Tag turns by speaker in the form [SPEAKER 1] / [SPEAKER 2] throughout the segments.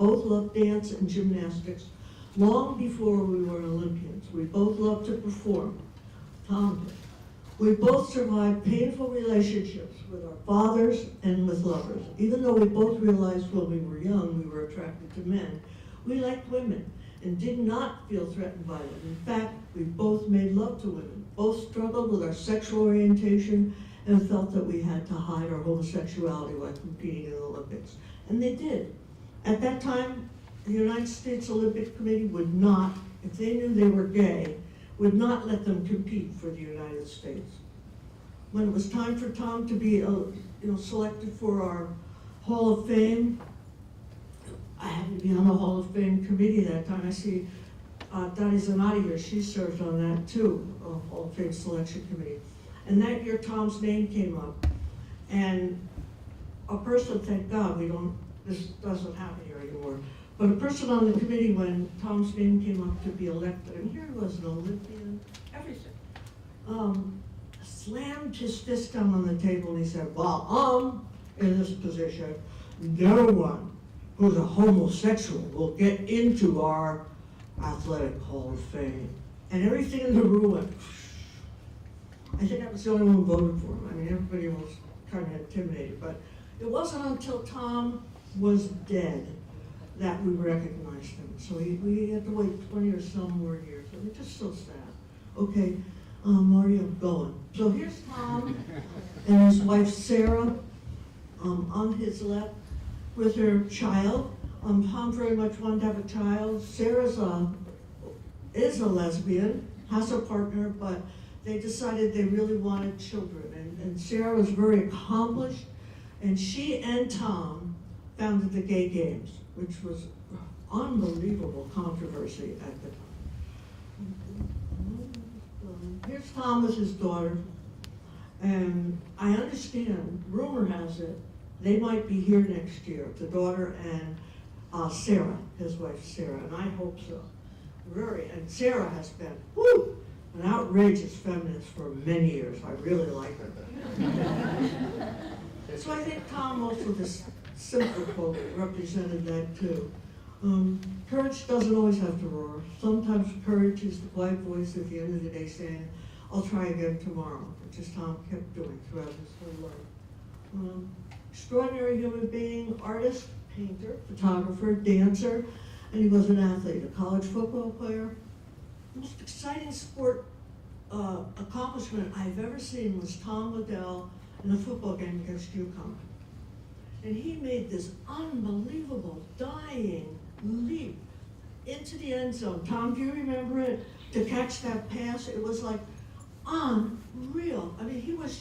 [SPEAKER 1] both loved dance and gymnastics long before we were Olympians. We both loved to perform. Tom did. We both survived painful relationships with our fathers and with lovers. Even though we both realized when we were young we were attracted to men, we liked women and did not feel threatened by them. In fact, we both made love to women, both struggled with our sexual orientation and felt that we had to hide our homosexuality while competing in the Olympics. And they did. At that time, the United States Olympic Committee would not, if they knew they were gay, would not let them compete for the United States. When it was time for Tom to be selected for our Hall of Fame, I happened to be on the Hall of Fame committee that time. I see Dottie Zanotti here, she served on that too, Hall of Fame selection committee. And that year Tom's name came up. And a person, thank God, this doesn't happen here anymore, but a person on the committee, when Tom's name came up to be elected, and here he was, an Olympian, everything, slammed his fist down on the table and he said, well, in this position, no one who's a homosexual will get into our athletic Hall of Fame. And everything in the room went, I think I was the only one who voted for him. I mean, everybody was kind of intimidated, but it wasn't until Tom was dead that we recognized him. So we had to wait 20 or some more years. I mean, just so sad. Okay, Mario, going. So here's Tom and his wife Sarah on his left with her child. Tom very much wanted to have a child. Sarah is a lesbian, has a partner, but they decided they really wanted children. And Sarah was very accomplished, and she and Tom founded the Gay Games, which was unbelievable controversy at the time. Here's Tom with his daughter, and I understand, rumor has it, they might be here next year, the daughter and Sarah, his wife Sarah, and I hope so. And Sarah has been, an outrageous feminist for many years. I really like her. So I think Tom, also this simple quote, represented that too. Courage doesn't always have to roar. Sometimes courage is the quiet voice at the end of the day saying, I'll try again tomorrow, which is Tom kept doing throughout his whole life. Extraordinary human being, artist, painter, photographer, dancer, and he was an athlete, a college football player. The most exciting sport accomplishment I've ever seen was Tom Liddell in a football game against UConn. And he made this unbelievable dying leap into the end zone. Tom, do you remember it? To catch that pass, it was like unreal. I mean, he was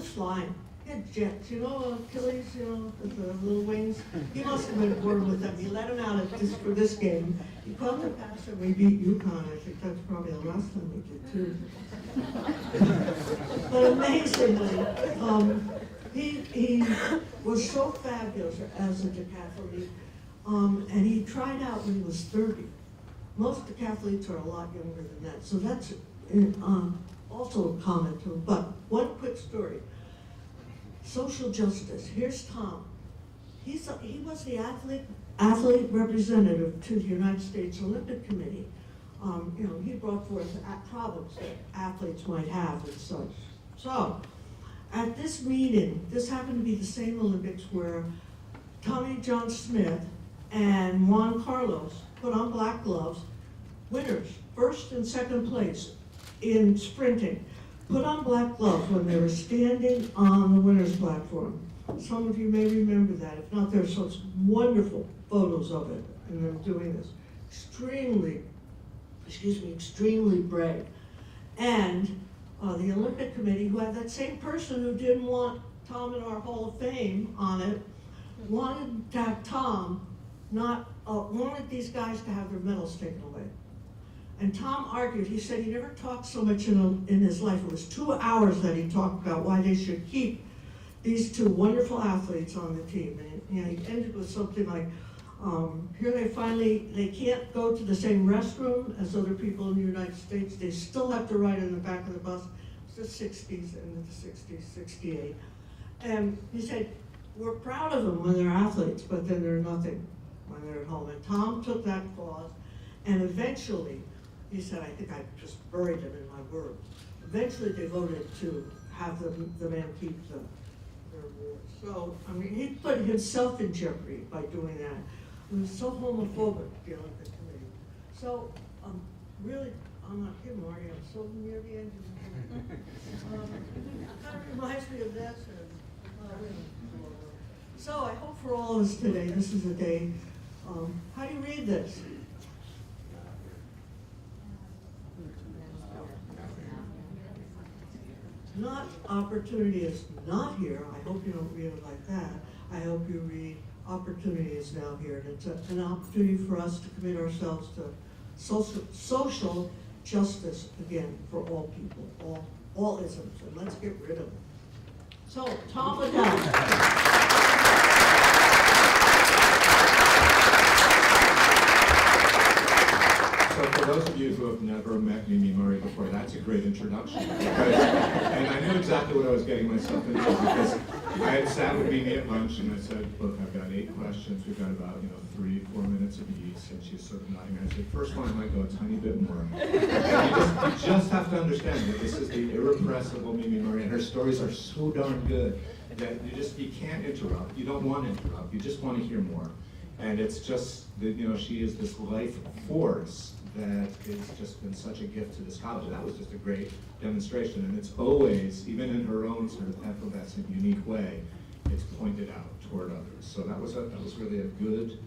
[SPEAKER 1] flying. He had jets, Achilles, with the little wings. He must have been bored with them. He let him out for this game. He caught the pass and we beat UConn. I think that's probably the last time we did too. But amazingly, he was so fabulous as a decathlete, and he tried out when he was 30. Most decathletes are a lot younger than that, so that's also a comment to him. But one quick story. Social justice. Here's Tom. He was the athlete representative to the United States Olympic Committee. He brought forth problems that athletes might have and such. So, at this meeting, this happened to be the same Olympics where Tommy John Smith and Juan Carlos put on black gloves, winners, first and second place in sprinting, put on black gloves when they were standing on the winner's platform. Some of you may remember that. If not, there's such wonderful photos of it and them doing this. Extremely brave. And the Olympic Committee, who had that same person who didn't want Tom in our Hall of Fame on it, wanted to have wanted these guys to have their medals taken away. And Tom argued, he said he never talked so much in his life. It was 2 hours that he talked about why they should keep these two wonderful athletes on the team. And he ended with something like, here they can't go to the same restroom as other people in the United States. They still have to ride in the back of the bus. It's the 60s, end of the 60s, 68. And he said, we're proud of them when they're athletes, but then they're nothing when they're at home. And Tom took that cause, and eventually, he said, I think I just buried him in my word. Eventually, they voted to have the man keep their award. So, I mean, he put himself in jeopardy by doing that. He was so homophobic, you know, at the committee. So, really, I'm not kidding, Marty, I'm so near the end of the kind of reminds me of that. So I hope for all of us today, this is a day, how do you read this? Not opportunity is not here. I hope you don't read it like that. I hope you read opportunity is now here. And it's an opportunity for us to commit ourselves to social justice again for all people, all isms, and let's get rid of them. So, Tom Liddell.
[SPEAKER 2] So for those of you who have never met Mimi Murray before, that's a great introduction. And I knew exactly what I was getting myself into because I had sat with Mimi at lunch and I said, look, I've got 8 questions. We've got about 3-4 minutes of each. And she's sort of nodding. I said, first one I might go a tiny bit more. And you just have to understand that this is the irrepressible Mimi Murray, and her stories are so darn good that you can't interrupt. You don't want to interrupt. You just want to hear more. And it's just that, she is this life force that has just been such a gift to this college. That was just a great demonstration. And it's always, even in her own sort of effervescent, unique way, it's pointed out toward others. So that was really a good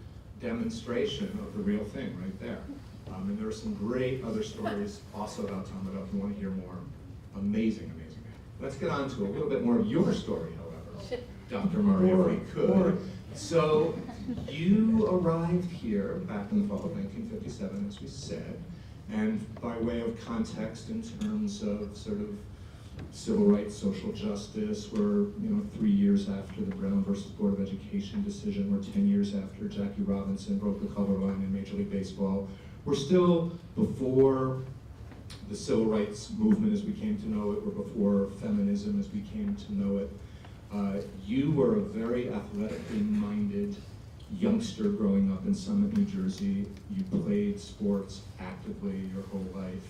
[SPEAKER 2] demonstration of the real thing right there. And there are some great other stories also about Tom Liddell if you want to hear more. Amazing, amazing man. Let's get on to a little bit more of your story, however, Dr. Murray, if we could. So you arrived here back in the fall of 1957, as we said, and by way of context in terms of sort of civil rights, social justice, we're 3 years after the Brown versus Board of Education decision, we're 10 years after Jackie Robinson broke the color line in Major League Baseball. We're still before the civil rights movement as we came to know it, we're before feminism as we came to know it. You were a very athletically minded youngster growing up in Summit, New Jersey. You played sports actively your whole life.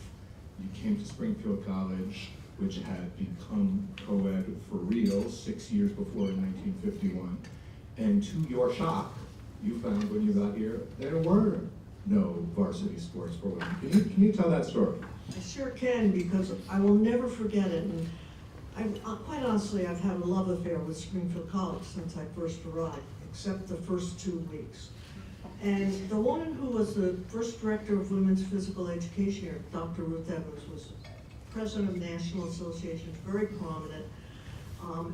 [SPEAKER 2] You came to Springfield College, which had become co-ed for real 6 years before in 1951. And to your shock, you found when you got here, there were no varsity sports for women. Can you tell that story?
[SPEAKER 1] I sure can, because I will never forget it. And quite honestly, I've had a love affair with Springfield College since I first arrived, except the first 2 weeks. And the woman who was the first director of women's physical education here, Dr. Ruth Evans, was president of National Associations, very prominent.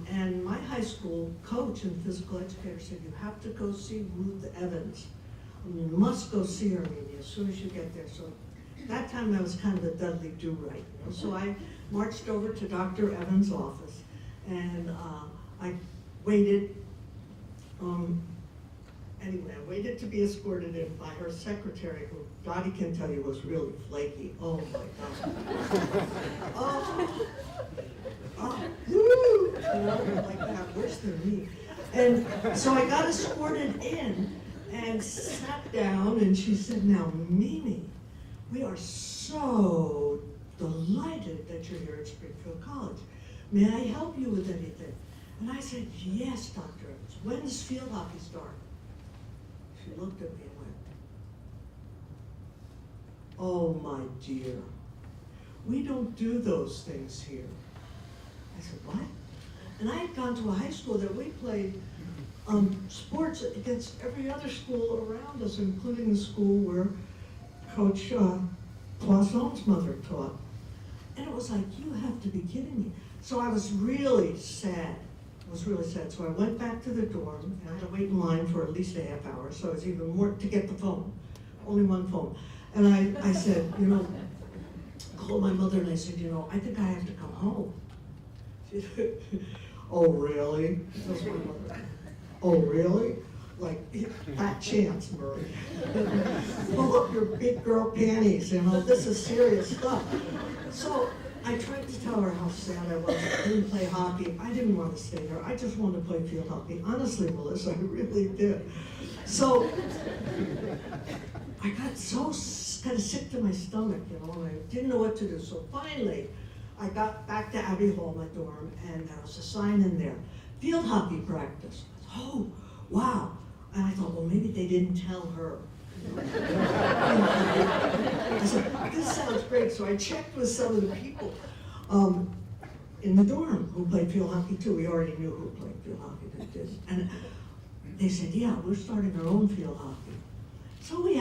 [SPEAKER 1] And my high school coach and physical educator said, you have to go see Ruth Evans. You must go see her, Mimi, as soon as you get there. So that time I was kind of a Dudley Do-Right. So I marched over to Dr. Evans' office, and I waited. Anyway, I waited to be escorted in by her secretary, who Dottie can tell you was really flaky. Oh my God. Woo! Like that, worse than me. And so I got escorted in and sat down, and she said, now, Mimi, we are so delighted that you're here at Springfield College. May I help you with anything? And I said, yes, Dr. Evans. When does field hockey start? She looked at me and went, oh my dear, we don't do those things here. I said, what? And I had gone to a high school that we played sports against every other school around us, including the school where Coach Poisson's mother taught. And it was like, you have to be kidding me. So I was really sad. So I went back to the dorm, and I had to wait in line for at least a half hour, so it was even more to get the phone, only one phone. And I said, called my mother, and I said, I think I have to come home. She said, oh, really? That's my mother. Oh, really? Like, fat chance, Murray. Pull up your big girl panties, this is serious stuff. So I tried to tell her how sad I was. I didn't play hockey. I didn't want to stay there. I just wanted to play field hockey. Honestly, Melissa, I really did. So I got so kind of sick to my stomach, you know, and I didn't know what to do. So finally, I got back to Abbey Hall, my dorm, and there was a sign in there, field hockey practice. Oh, wow. And I thought, well, maybe they didn't tell her. I said, this sounds great. So I checked with some of the people in the dorm who played field hockey too. We already knew who played field hockey that did. And they said, yeah, we're starting our own field hockey. So we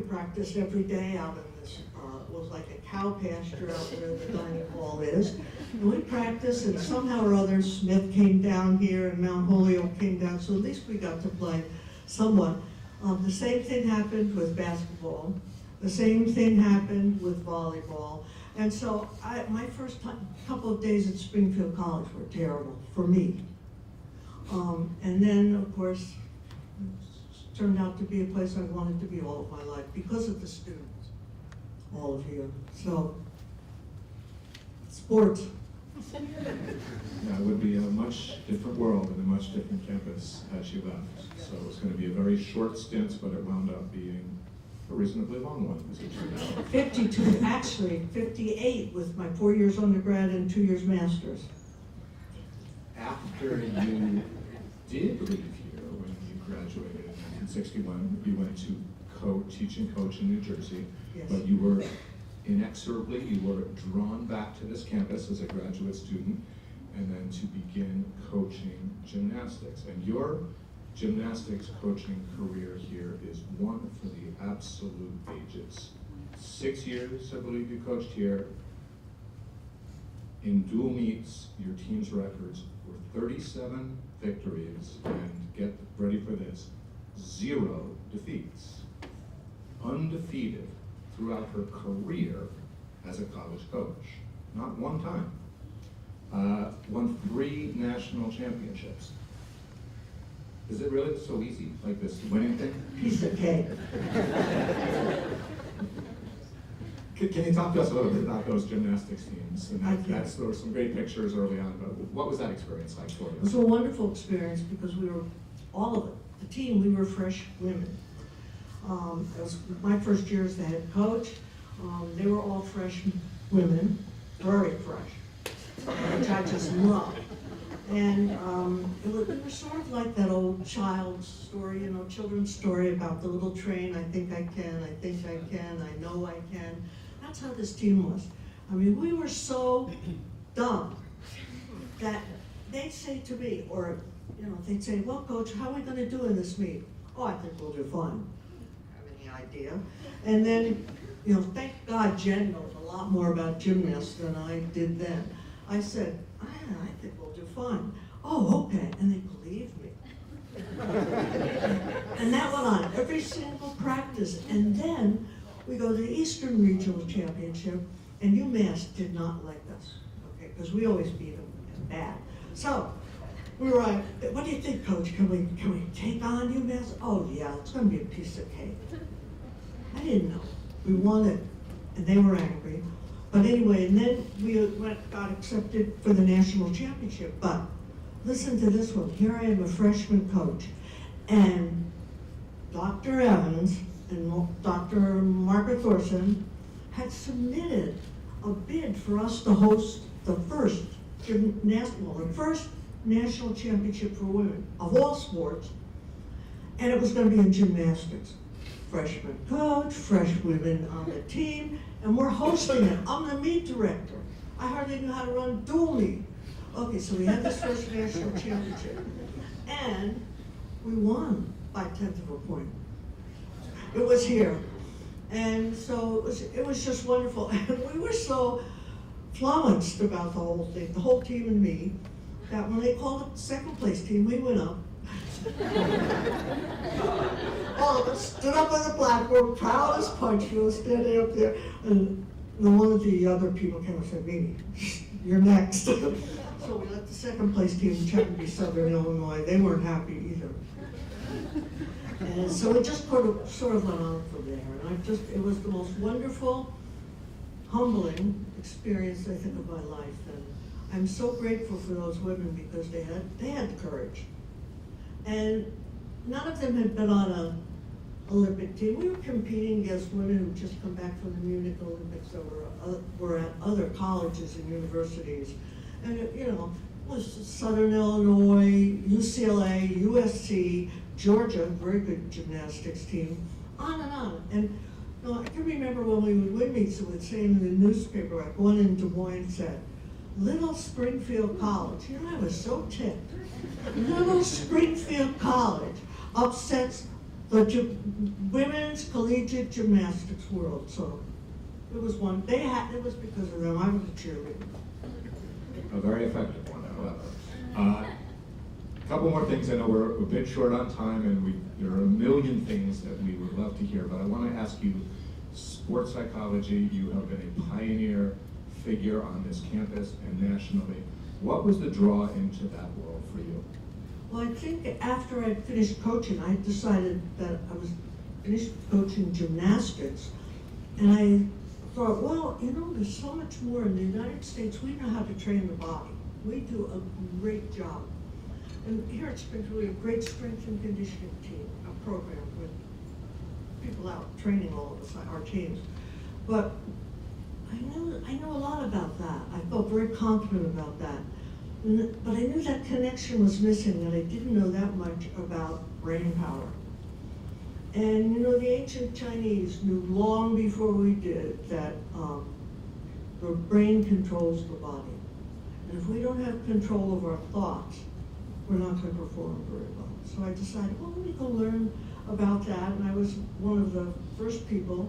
[SPEAKER 1] practiced every day out in this, it was like a cow pasture out where the dining hall is. And we practiced, and somehow or other, Smith came down here and Mount Holyoke came down, so at least we got to play somewhat. The same thing happened with basketball. The same thing happened with volleyball. And so my first couple of days at Springfield College were terrible for me. And then, of course, it turned out to be a place I wanted to be all of my life because of the students, all of you. So, sports.
[SPEAKER 2] Yeah, it would be a much different world and a much different campus had she left. So it was going to be a very short stint, but it wound up being a reasonably long one, as it turned out.
[SPEAKER 1] 52, actually 58 with my 4 years undergrad and 2 years master's.
[SPEAKER 2] After you did leave here, when you graduated in 1961, you went to teach and coach in New Jersey,
[SPEAKER 1] Yes.
[SPEAKER 2] but you were inexorably, you were drawn back to this campus as a graduate student, and then to begin coaching gymnastics. And your gymnastics coaching career here is one for the absolute ages. 6 years, I believe you coached here. In dual meets, your team's records were 37 victories, and get ready for this, 0 defeats. Undefeated throughout her career as a college coach. Not one time. Won 3 national championships. Is it really so easy, like this winning thing?
[SPEAKER 1] Piece of cake.
[SPEAKER 2] Can you talk to us a little bit about those gymnastics teams? And
[SPEAKER 1] I can.
[SPEAKER 2] there were some great pictures early on, but what was that experience like for
[SPEAKER 1] It was
[SPEAKER 2] you?
[SPEAKER 1] a wonderful experience because we were, all of it, the team, we were fresh women. It was my first year as the head coach. They were all fresh women, very fresh, which I just loved. And it was sort of like that old child's story, you know, children's story about the little train, I think I can, I think I can, I know I can. That's how this team was. I mean, we were so dumb that they'd say to me, or, you know, they'd say, well, coach, how are we gonna do in this meet? Oh, I think we'll do fine. Have any idea? And then, you know, thank God Jen knows a lot more about gymnasts than I did then. I said, I think we'll do fine. Oh, okay, and they believed me. And that went on every single practice. And then we go to the Eastern Regional Championship, and UMass did not like us, okay, because we always beat them bad. So we were like, what do you think, Coach? Can we take on UMass? Oh yeah, it's gonna be a piece of cake. I didn't know. We won it, and they were angry. But anyway, and then we got accepted for the national championship. But listen to this one. Here I am, a freshman coach, and Dr. Evans and Dr. Margaret Thorson had submitted a bid for us to host the first national championship for women of all sports, and it was going to be in gymnastics. Freshman coach, fresh women on the team, and we're hosting it. I'm the meet director. I hardly knew how to run dual meet. Okay, so we had this first national championship, and we won by 1/10 of a point. It was here, and so it was just wonderful. And we were so flummoxed about the whole thing, the whole team and me, that when they called up the second place team, we went up. All of us stood up on the platform, proud as punch. We were standing up there, and one of the other people came and said, Mimi, you're next. So we let the second place team, which happened to be Southern Illinois, they weren't happy either. And so it just sort of went on from there. And it was the most wonderful, humbling experience, I think, of my life. And I'm so grateful for those women because they had the courage. And none of them had been on a Olympic team. We were competing against women who just come back from the Munich Olympics that were at other colleges and universities. And it, you know, was Southern Illinois, UCLA, USC, Georgia, very good gymnastics team, on and on. And you know, I can remember when we would win meets, it would say in the newspaper, like one in Des Moines said, Little Springfield College. You know, I was so ticked. Little Springfield College upsets the women's collegiate gymnastics world. So it was one, it was because of them. I was a cheerleader.
[SPEAKER 2] A very effective one, however. A couple more things. I know we're a bit short on time, and there are a million things that we would love to hear, but I want to ask you, sports psychology, you have been a pioneer figure on this campus and nationally. What was the draw into that world for you?
[SPEAKER 1] Well, I think after I finished coaching, I decided that I was finished coaching gymnastics, and I thought, well, you know, there's so much more in the United States. We know how to train the body. We do a great job. And here at Springfield, we have a great strength and conditioning team, a program with people out training all of us, our teams. But I know a lot about that. I felt very confident about that. But I knew that connection was missing, and I didn't know that much about brain power. And you know, the ancient Chinese knew long before we did that the brain controls the body. And if we don't have control of our thoughts, we're not going to perform very well. So I decided, well, let me go learn about that. And I was one of the first people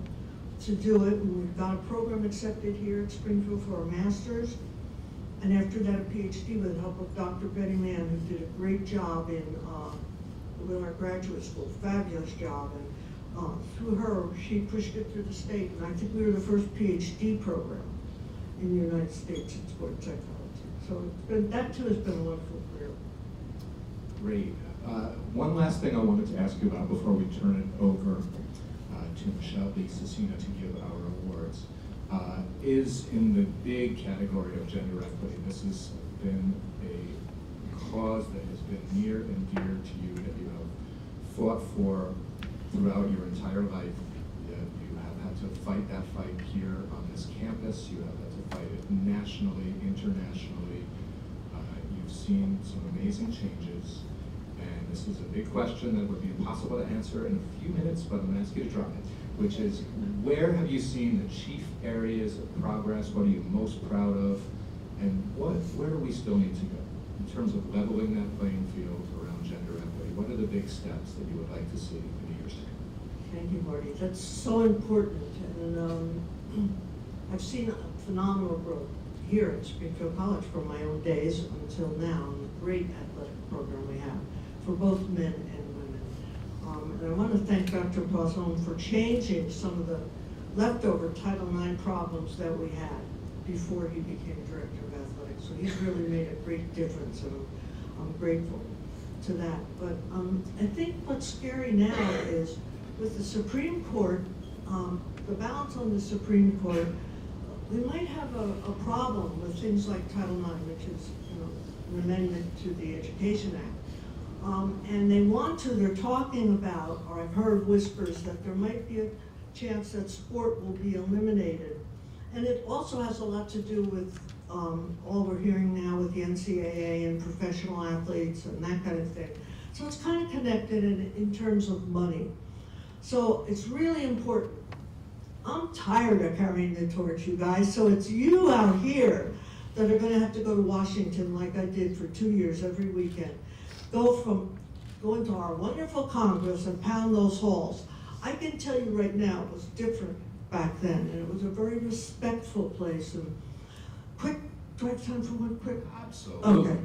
[SPEAKER 1] to do it. And we've got a program accepted here at Springfield for our master's. And after that, a PhD with the help of Dr. Betty Mann, who did a great job with our graduate school, fabulous job. And through her, she pushed it through the state. And I think we were the first PhD program in the United States in sports psychology. So that too has been a wonderful career.
[SPEAKER 2] Great. One last thing I wanted to ask you about before we turn it over to Michelle Lee-Cecina to give our awards. Is in the big category of gender equity. This has been a cause that has been near and dear to you, that you have fought for throughout your entire life. You have had to fight that fight here on this campus. You have had to fight it nationally, internationally. You've seen some amazing changes. And this is a big question that would be impossible to answer in a few minutes, but I'm going to ask you to drop it, which is, where have you seen the chief areas of progress? What are you most proud of? And where do we still need to go in terms of leveling that playing field around gender equity? What are the big steps that you would like to see in the years to come?
[SPEAKER 1] Thank you, Marty. That's so important. And I've seen phenomenal growth here at Springfield College from my own days until now, and the great athletic program we have for both men and women. And I want to thank Dr. Poisson for changing some of the leftover Title IX problems that we had before he became director of athletics. So he's really made a great difference, and I'm grateful to that. But I think what's scary now is with the Supreme Court, the balance on the Supreme Court, we might have a problem with things like Title IX, which is, you know, an amendment to the Education Act. And they're talking about, or I've heard whispers that there might be a chance that sport will be eliminated. And it also has a lot to do with all we're hearing now with the NCAA and professional athletes and that kind of thing. So it's kind of connected in terms of money. So it's really important. I'm tired of carrying the torch, you guys, so it's you out here that are gonna have to go to Washington like I did for 2 years every weekend. Go into our wonderful Congress and pound those halls. I can tell you right now, it was different back then, and it was a very respectful place. And quick, do I have time for one quick?
[SPEAKER 2] Absolutely.
[SPEAKER 1] Okay.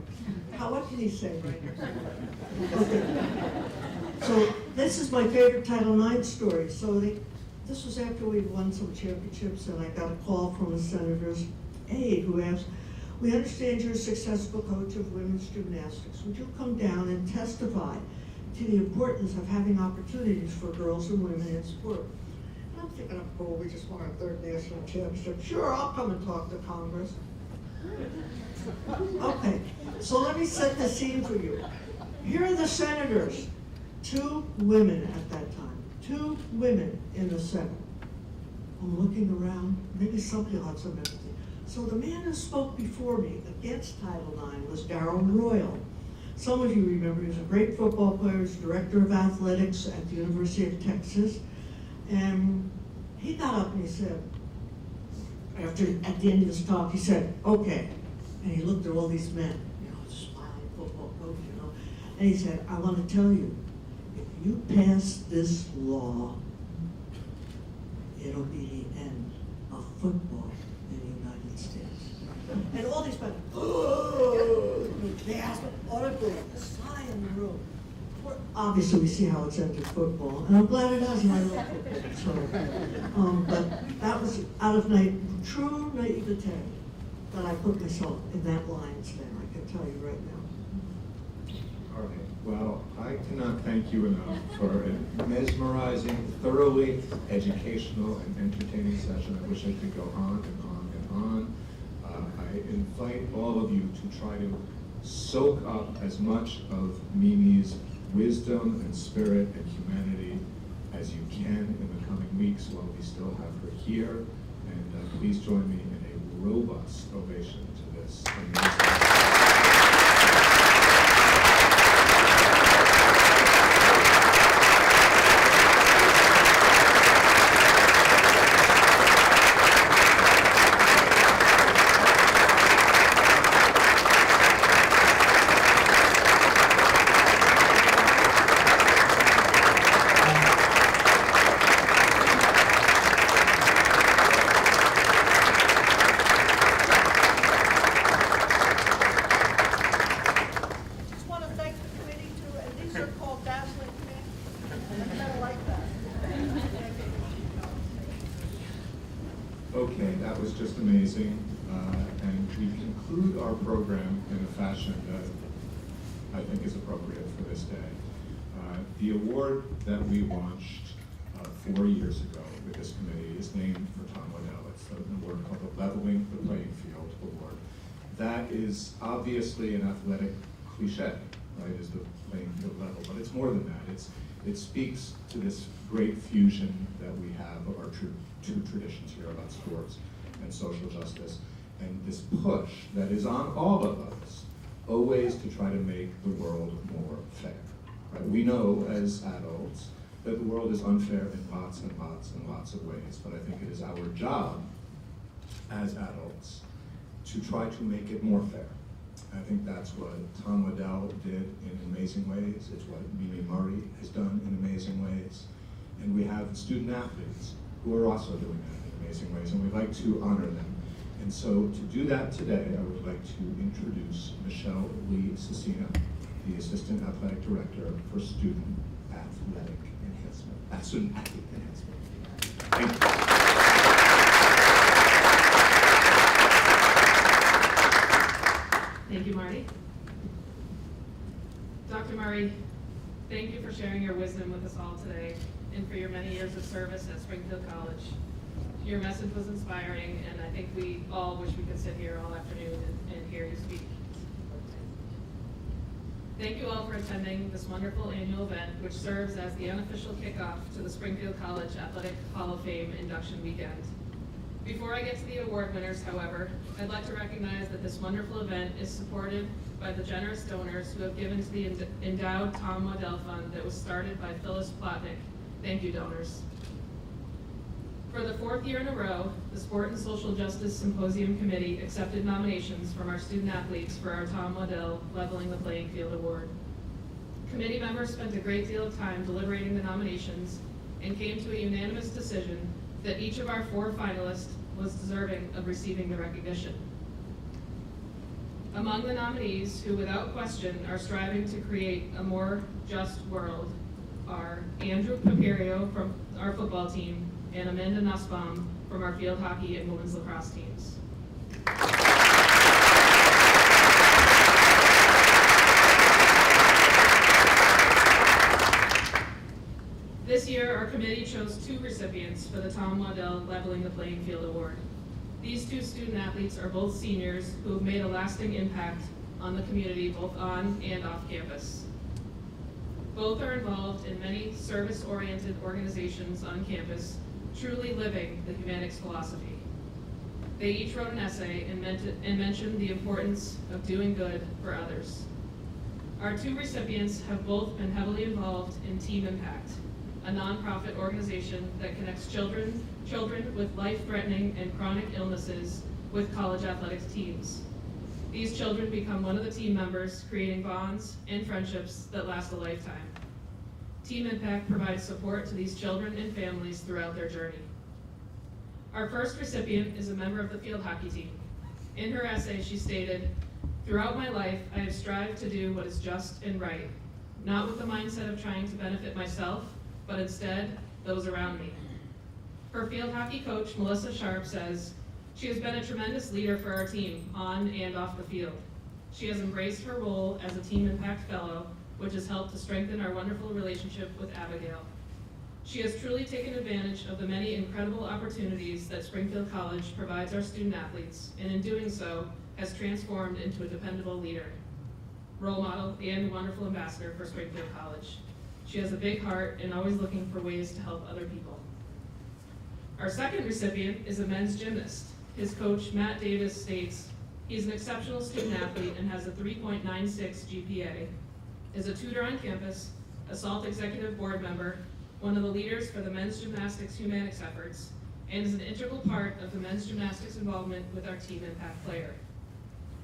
[SPEAKER 1] What can you say right now? Okay. So this is my favorite Title IX story. So this was after we'd won some championships, and I got a call from the senator's aide who asked, "We understand you're a successful coach of women's gymnastics. Would you come down and testify to the importance of having opportunities for girls and women in sport?" And I'm thinking, oh, we just won our third national championship. Sure, I'll come and talk to Congress. Okay, so let me set the scene for you. Here are the senators. 2 women at that time, 2 women in the Senate. I'm looking around, maybe somebody will have some empathy. So the man who spoke before me against Title IX was Darrell Royal. Some of you remember he was a great football player, he was director of athletics at the University of Texas. And he got up and he said, at the end of his talk, he said, okay. And he looked at all these men, smiling football coach, and he said, I want to tell you, if you pass this law, it'll be the end of football in the United States. And all these men, they asked audibly, a sigh in the room. Obviously, we see how it's ended football, and I'm glad it has, and I love football. So, but that was out of true naivete that I put myself in that lion's den, I can tell you right now.
[SPEAKER 2] All right. Well, I cannot thank you enough for a mesmerizing, thoroughly educational, and entertaining session. I wish I could go on and on and on. I invite all of you to try to soak up as much of Mimi's wisdom and spirit and humanity as you can in the coming weeks while we still have her here. And please join me in a robust ovation to this amazing. Okay, that was just amazing. And we conclude our program in a fashion that I think is appropriate for this day. The award that we launched 4 years ago with this committee is named for Tom Waddell. It's an award called the Leveling the Playing Field Award. That is obviously an athletic cliche, right, is the playing field level, but it's more than that. It speaks to this great fusion that we have of our two traditions here about sports and social justice, and this push that is on all of us, always to try to make the world more fair. Right? We know as adults that the world is unfair in lots and lots and lots of ways, but I think it is our job as adults to try to make it more fair. I think that's what Tom Waddell did in amazing ways. It's what Mimi Murray has done in amazing ways. And we have student athletes who are also doing that in amazing ways, and we'd like to honor them. And so to do that today, I would like to introduce Michelle Lee Cecina, the Assistant Athletic Director for Student Athletic Enhancement. Student Athlete Enhancement. Thank you.
[SPEAKER 3] Thank you, Marty. Dr. Murray, thank you for sharing your wisdom with us all today and for your many years of service at Springfield College. Your message was inspiring, and I think we all wish we could sit here all afternoon and hear you speak. Thank you all for attending this wonderful annual event, which serves as the unofficial kickoff to the Springfield College Athletic Hall of Fame induction weekend. Before I get to the award winners, however, I'd like to recognize that this wonderful event is supported by the generous donors who have given to the endowed Tom Waddell Fund that was started by Phyllis Plotnick. Thank you, donors. For the 4th year in a row, the Sport and Social Justice Symposium Committee accepted nominations from our student athletes for our Tom Waddell Leveling the Playing Field Award. Committee members spent a great deal of time deliberating the nominations and came to a unanimous decision that each of our 4 finalists was deserving of receiving the recognition. Among the nominees who without question are striving to create a more just world are Andrew Papirio from our football team and Amanda Nussbaum from our field hockey and women's lacrosse teams. This year, our committee chose 2 recipients for the Tom Waddell Leveling the Playing Field Award. These 2 student athletes are both seniors who have made a lasting impact on the community both on and off campus. Both are involved in many service-oriented organizations on campus, truly living the humanics philosophy. They each wrote an essay and mentioned the importance of doing good for others. Our two recipients have both been heavily involved in Team Impact, a nonprofit organization that connects children with life-threatening and chronic illnesses with college athletics teams. These children become one of the team members, creating bonds and friendships that last a lifetime. Team Impact provides support to these children and families throughout their journey. Our first recipient is a member of the field hockey team. In her essay, she stated, "Throughout my life, I have strived to do what is just and right, not with the mindset of trying to benefit myself, but instead, those around me." Her field hockey coach, Melissa Sharp, says, "She has been a tremendous leader for our team, on and off the field. She has embraced her role as a Team Impact Fellow, which has helped to strengthen our wonderful relationship with Abigail. She has truly taken advantage of the many incredible opportunities that Springfield College provides our student athletes, and in doing so, has transformed into a dependable leader, role model, and wonderful ambassador for Springfield College. She has a big heart and always looking for ways to help other people." Our second recipient is a men's gymnast. His coach, Matt Davis, states, "He's an exceptional student athlete and has a 3.96 GPA, is a tutor on campus, a SALT executive board member, one of the leaders for the men's gymnastics humanics efforts, and is an integral part of the men's gymnastics involvement with our Team Impact player.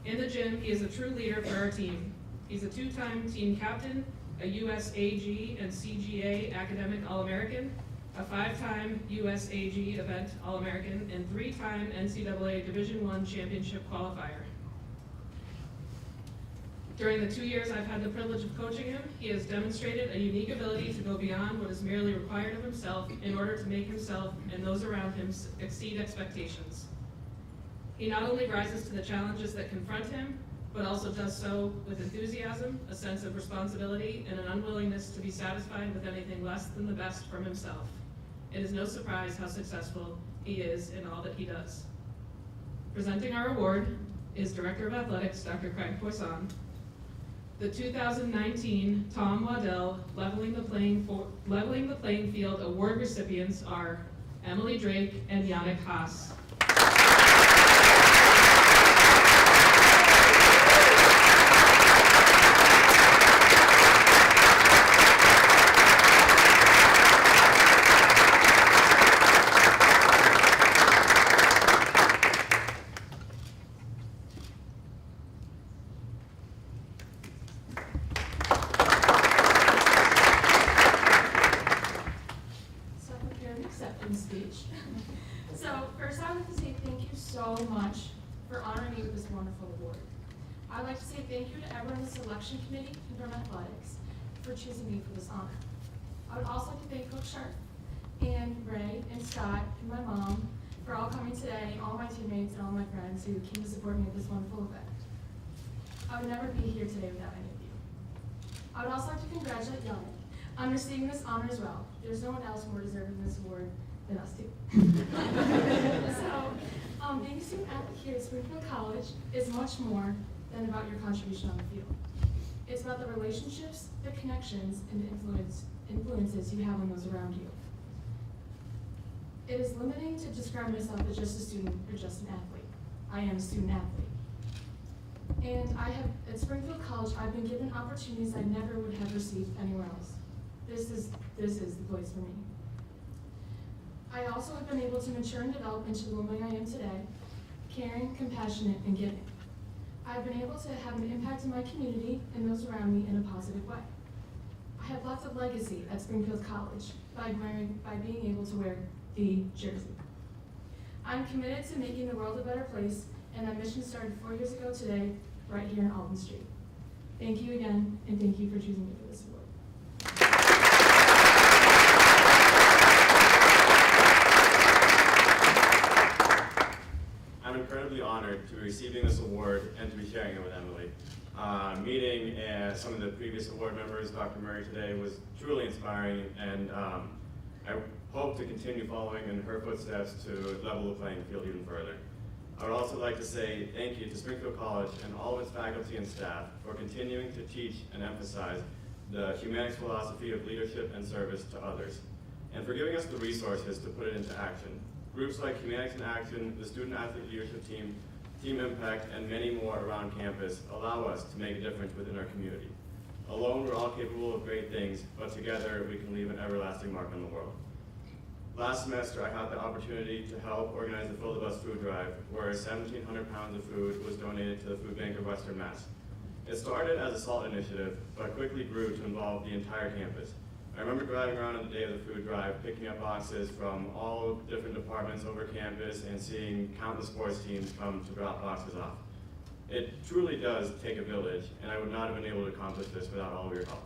[SPEAKER 3] In the gym, he is a true leader for our team. He's a two-time team captain, a USAG and CGA academic All-American, a 5-time USAG event All-American, and 3-time NCAA Division I championship qualifier. During the 2 years I've had the privilege of coaching him, he has demonstrated a unique ability to go beyond what is merely required of himself in order to make himself and those around him exceed expectations. He not only rises to the challenges that confront him, but also does so with enthusiasm, a sense of responsibility, and an unwillingness to be satisfied with anything less than the best from himself. It is no surprise how successful he is in all that he does." Presenting our award is Director of Athletics, Dr. Craig Poisson. The 2019 Tom Waddell Leveling the Playing Field Award recipients are Emily Drake and Yannick Haas.
[SPEAKER 4] Speech. So first I would like to say thank you so much for honoring me with this wonderful award. I'd like to say thank you to everyone in the selection committee and from athletics for choosing me for this honor. I would also like to thank Coach Sharp and Ray and Scott and my mom for all coming today, and all my teammates and all my friends who came to support me at this wonderful event. I would never be here today without any of you. I would also like to congratulate Yannick on receiving this honor as well. There's no one else more deserving this award than us two. So, being a student athlete here at Springfield College is much more than about your contribution on the field. It's about the relationships, the connections, and the influences you have on those around you. It is limiting to describe myself as just a student or just an athlete. I am a student athlete. And at Springfield College, I've been given opportunities I never would have received anywhere else. This is the place for me. I also have been able to mature and develop into the woman I am today, caring, compassionate, and giving. I've been able to have an impact in my community and those around me in a positive way. I have left a legacy at Springfield College by being able to wear the jersey. I'm committed to making the world a better place, and that mission started 4 years ago today, right here in Alton Street. Thank you again, and thank you for choosing me for this award.
[SPEAKER 5] I'm incredibly honored to be receiving this award and to be sharing it with Emily. Meeting some of the previous award members, Dr. Murray today, was truly inspiring, and I hope to continue following in her footsteps to level the playing field even further. I would also like to say thank you to Springfield College and all of its faculty and staff for continuing to teach and emphasize the humanics philosophy of leadership and service to others, and for giving us the resources to put it into action. Groups like Humanics in Action, the Student Athlete Leadership Team, Team Impact, and many more around campus allow us to make a difference within our community. Alone, we're all capable of great things, but together we can leave an everlasting mark on the world. Last semester, I had the opportunity to help organize the Fill the Bus food drive, where 1,700 pounds of food was donated to the Food Bank of Western Mass. It started as a SALT initiative, but quickly grew to involve the entire campus. I remember driving around on the day of the food drive, picking up boxes from all different departments over campus and seeing countless sports teams come to drop boxes off. It truly does take a village, and I would not have been able to accomplish this without all of your help.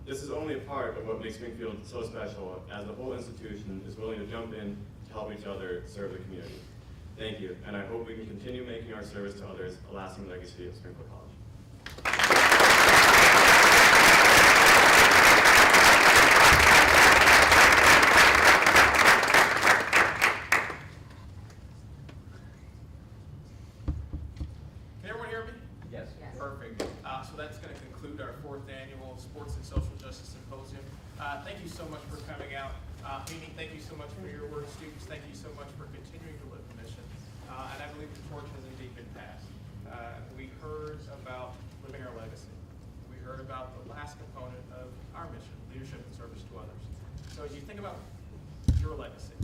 [SPEAKER 5] This is only a part of what makes Springfield so special, as the whole institution is willing to jump in to help each other serve the community. Thank you, and I hope we can continue making our service to others a lasting legacy of Springfield College.
[SPEAKER 6] Can everyone hear me?
[SPEAKER 7] Yes.
[SPEAKER 6] Perfect. So that's going to conclude our 4th annual Sports and Social Justice Symposium. Thank you so much for coming out. Amy, thank you so much for your work. Students, thank you so much for continuing to live the mission. And I believe the torch has indeed been passed. We heard about living our legacy. We heard about the last component of our mission, leadership and service to others. So as you think about your legacy,